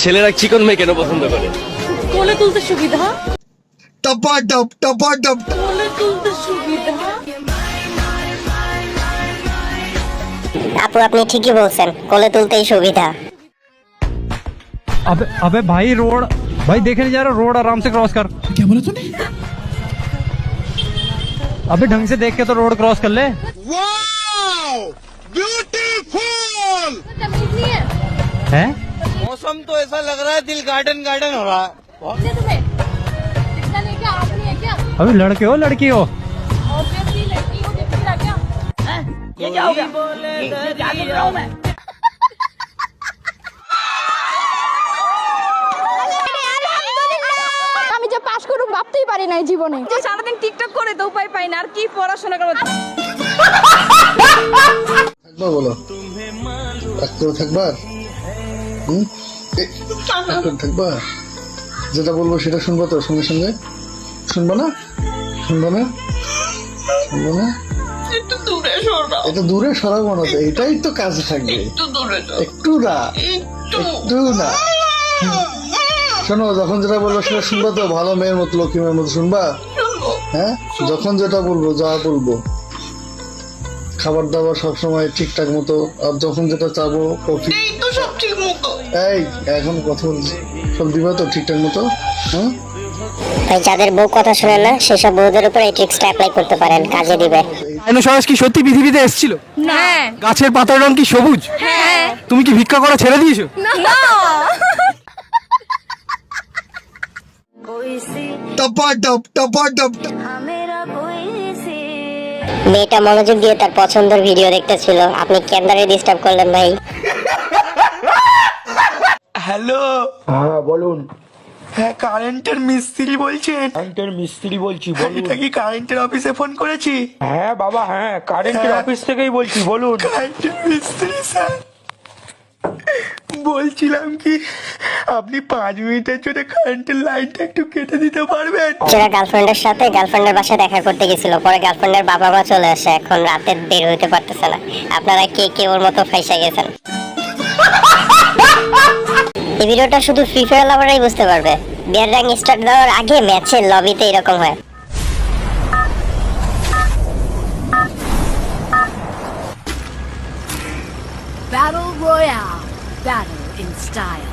ছেলেরা চিকন মেয়ে কেন পছন্দ করে? কোলে তুলতে সুবিধা। टपाटप टपाटप কোলে তুলতে সুবিধা। আপু আপনি ঠিকই বলছেন, কোলে তুলতেই সুবিধা। अबे अबे भाई रोड, भाई देखने जा रहा, रोड आराम से क्रॉस कर। क्या बोला तूने? अबे ढंग से देख के तो रोड क्रॉस कर ले। वाओ ब्यूटीफुल हैं? मौसम तो ऐसा लग रहा है दिल गार्डन गार्डन हो रहा है। तुम्हें दिखता नहीं क्या? आप नहीं है क्या? अबे लड़के हो लड़की हो? ऑब्वियसली लड़की हो, दिख रहा क्या? ये क्या हो गया? ये क्या देख रहा हूँ मैं? আমি যে পাশ করব ভাবতেই পারি নাই জীবনে। যে সারাদিন টিকটক করে তো উপায় পাই না, আর কি পড়াশোনা করবো? থাকবা বলো, ডাক্তার থাকবা, ডাক্তার থাকবা, যেটা বলবো সেটা শুনবো তো সঙ্গে সঙ্গে? শুনবো না? শুনবো না? শুনবো না? একটু দূরে সরো। এটা দূরে সরাবো না তো, এটাই তো কাজে থাকবে। একটু দূরে সরো। একটু না, একটু না। শোনো, যখন যেটা বলবো সেটা শুনবা তো? ভালো মেয়ের মতো, লক্ষ্মী মেয়ের মতো শুনবা? হ্যাঁ, যখন যেটা বলবো, যা বলবো, খাবার দাবার সবসময় ঠিকঠাক মতো, আর যখন যেটা চাবো কফি, এই এখন কথা বলছি, সব দিবা তো ঠিকঠাক মতো? হ্যাঁ ভাই যাদের বউ কথা শোনে না সেসব বউদের উপর এই ট্রিক্সটা অ্যাপ্লাই করতে পারেন, কাজে দিবে। ডাইনোসরাস কি সত্যি পৃথিবীতে এসেছিল? না। গাছের পাতার রং কি সবুজ? হ্যাঁ। তুমি কি ভিক্ষা করা ছেড়ে দিয়েছো? না। टपाटप टपाटप মেয়েটা মনোযোগ দিয়ে তার পছন্দের ভিডিও দেখতেছিল, আপনি কেন্দ্রে ডিস্টার্ব করলেন ভাই। হ্যালো, হ্যাঁ বলুন। হ্যাঁ কারেন্টের মিস্ত্রি বলছেন? কারেন্টের মিস্ত্রি বলছি, বলুন। এটা কি কারেন্টের অফিসে ফোন করেছি? হ্যাঁ বাবা, হ্যাঁ কারেন্টের অফিস থেকেই বলছি, বলুন। কারেন্টের মিস্ত্রি স্যার, বলছিলাম কি আপনি 5 মিনিটের জন্য কারেন্টের লাইনটা একটু কেটে দিতে পারবেন? যারা গার্লফ্রেন্ডের সাথে গার্লফ্রেন্ডের বাসায় দেখা করতে গেছিল, পরে গার্লফ্রেন্ডের বাবা মা চলে আসে, এখন রাতে বের হইতে পারতেছে না। আপনারা কে কে ওর মতো ফাইসা গেছেন? এই ভিডিওটা শুধু ফ্রি ফায়ার লাভাররাই বুঝতে পারবে। বিয়ার র্যাঙ্ক স্টার্ট দেওয়ার আগে ম্যাচের লবিতে এরকম হয়। Battle Royale. Battle in style.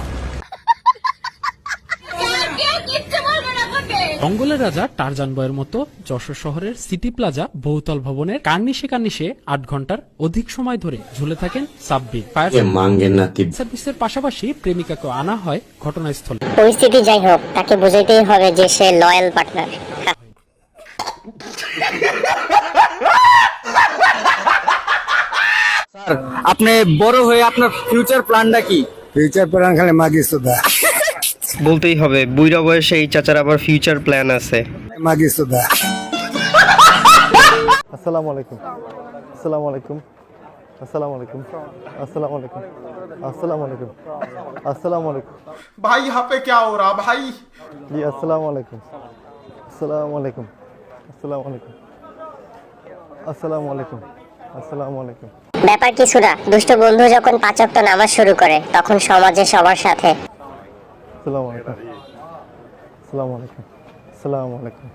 জঙ্গলের রাজা টারজান বয়ের মতো যশোর শহরের সিটি প্লাজা বহুতল ভবনের কার্নিশে কার্নিশে 8 ঘন্টার অধিক সময় ধরে ঝুলে থাকেন সাব্বির। ফায়ার সার্ভিসের পাশাপাশি প্রেমিকাকে আনা হয় ঘটনাস্থলে। পরিস্থিতি যাই হোক, তাকে বোঝাইতেই হবে যে সে লয়াল পার্টনার। আপনি বড় হয়ে আপনার ফিউচার প্ল্যানটা কি? ফিউচার প্ল্যান খালি মাগি সুদা, বলতেই হবে, বুইড়া বয়সে এই চাচার আবার ফিউচার প্ল্যান আছে। মাগি সুদা। আসসালামু আলাইকুম, আসসালামু আলাইকুম, আসসালামু আলাইকুম, আসসালামু আলাইকুম, আসসালামু আলাইকুম, আসসালামু আলাইকুম। भाई यहाँ पे क्या हो रहा भाई? জি আসসালামু আলাইকুম, আসসালামু আলাইকুম, আসসালামু আলাইকুম, আসসালামু আলাইকুম, আসসালামু আলাইকুম। ব্যাপার কি সুরা, দুষ্ট বন্ধু যখন 5 ওয়াক্ত নামাজ শুরু করে তখন সমাজে সবার সাথে। আসসালামু আলাইকুম, আসসালামু আলাইকুম, আসসালামু আলাইকুম।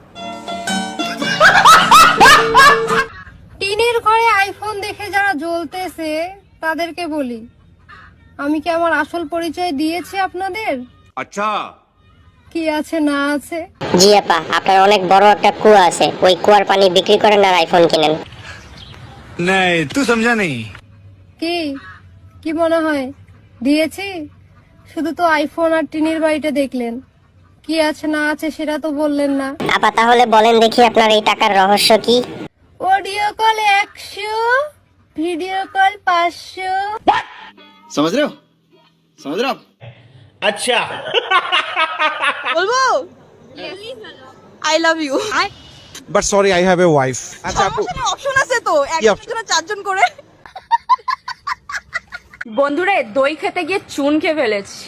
টিনের ঘরে আইফোন দেখে যারা জ্বলতেছে তাদেরকে বলি, আমি কি আমার আসল পরিচয় দিয়েছি আপনাদের? अच्छा কি আছে না আছে? জি আপা, আপনার অনেক বড় একটা কুয়া আছে, ওই কুয়ার পানি বিক্রি করেন আর আইফোন কিনেন। नहीं तू समझा नहीं। কি কি মনে হয় দিয়েছি? শুধু তো আইফোন আর টিনের বাড়িটা দেখলেন, কি আছে না আছে সেটা তো বললেন না। আপা তাহলে বলেন দেখি আপনার এই টাকার রহস্য কি? Audio call 100, video call 500। समझ रहे हो? समझ रहे हो आप? আচ্ছা বলবো I love you. But sorry I have a wife। अच्छा आपको অপশন আছে তো, একজনের 4 জন করে। বন্ধুরে দই খেতে গিয়ে চুন খেয়ে ফেলেছি।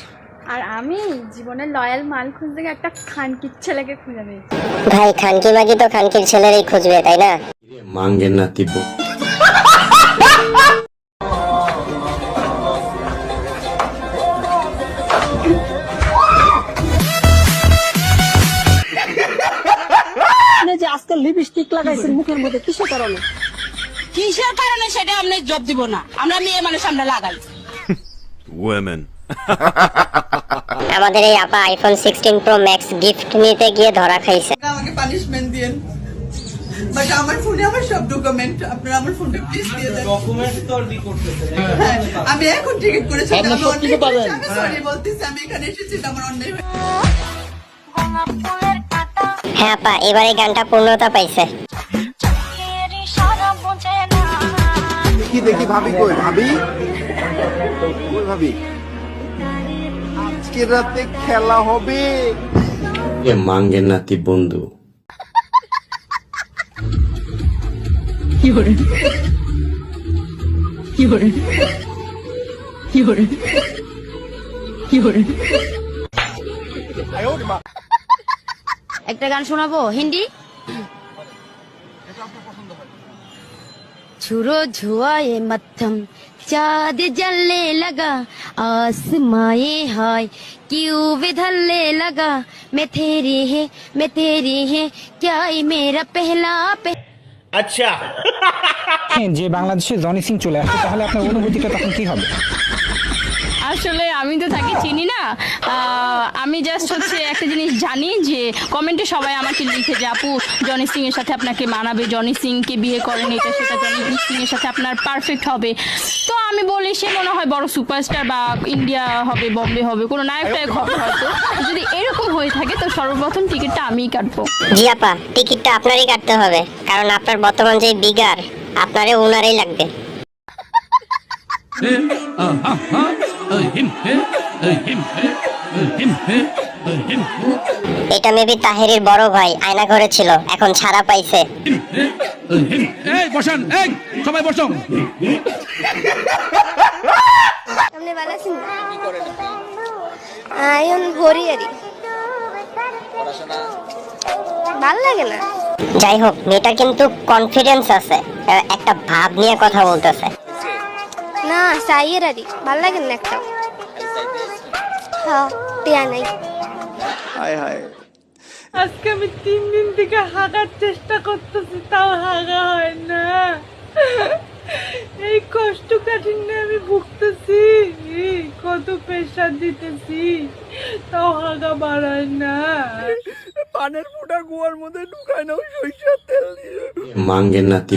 আর আমি জীবনের লয়াল মাল খুঁজতে গিয়ে একটা খানকির ছেলেকে খুঁজে পেয়েছি। ভাই খানকি মাগি তো খানকির ছেলেরই খুঁজবে, তাই না? মাঙ্গের না তিব্বত। লিপস্টিক লাগাইছেন মুখের মধ্যে কিসের কারণে? কিসের কারণে সেটা আমরা জব দিব না, আমরা মেয়ে মানুষ আমরা লাগাই। আমাদের এই আপা আইফোন 16 প্রো ম্যাক্স গিফট নিতে গিয়ে ধরা খাইছে। আমাকে পানিশমেন্ট দিয়েন, বাট আমার ফোনে আমার সব ডকুমেন্ট, আপনারা আমার ফোনটা প্লিজ দিয়ে দেন। ডকুমেন্ট তো রি করতেছেন, হ্যাঁ আমি এখন টিকিট করেছি, আমি সরি বলতেছি, আমি এখানে এসেছি আমার অন্যায় হয়েছে। হ্যাঁ আপা, এবার এই গানটা পূর্ণতা পাইছে। দেখি দেখি ভাবি কই, ভাবি কই, ভাবি আজকে রাতে খেলা হবে। এ মাঙ্গের নাতি বন্ধু। একটা গান শোনাবো হিন্দি। छुरो छुआए मत्थम चाँद जलने लगा, आसमाए हाय क्यों विधलने लगा, मैं तेरी है क्या ये मेरा पहला যে বাংলাদেশে জনি সিং চলে আসে তাহলে আপনার অনুভূতিটা তখন কি হবে? আসলে আমি তো তাকে চিনি না, আমি জাস্ট হচ্ছে একটা জিনিস জানি যে কমেন্টে সবাই আমাকে লিখে যে আপু জনি সিং এর সাথে আপনাকে মানাবে, জনি সিং কে বিয়ে করেন, এটা সেটা জনি সিং এর সাথে আপনার পারফেক্ট হবে। তো আমি বলি সে মনে হয় বড় সুপারস্টার বা ইন্ডিয়া হবে, বম্বে হবে, কোনো নায়ক টায়ক হবে হয়তো। যদি এরকম হয়ে থাকে তো সর্বপ্রথম টিকিটটা আমিই কাটবো। জি আপা, টিকিটটা আপনারই কাটতে হবে, কারণ আপনার বর্তমান যে বিগার আপনারে ওনারই লাগবে। এটা মেবি তাহেরির বড় ভাই, আয়না ঘরে ছিল, এখন ছাড়া পাইছে। বসান, সবাই বসুন। আপনি ভালো আছেন? কি করেন? আয়ন ভরি আরি ভাল লাগে না। যাই হোক, মেয়েটার কিন্তু কনফিডেন্স আছে, একটা ভাব নিয়ে কথা বলতেছে। না সাইয়ের আরি ভাল লাগে না একটা। হ্যাঁ টিয়া নাই। হায় হায়, আজকে আমি 3 দিন থেকে হাগার চেষ্টা করতেছি, তাও হাগা হয় না। এই কষ্ট কাঠিন্য আমি ভুগতেছি, কত প্রেশার দিতেছি, তাও হাগা বাড়ায় না। পানের ফোঁটা কুয়ার মধ্যে ঢুকায় না, সরিষার তেল দিয়ে। মাঙ্গের নাতি।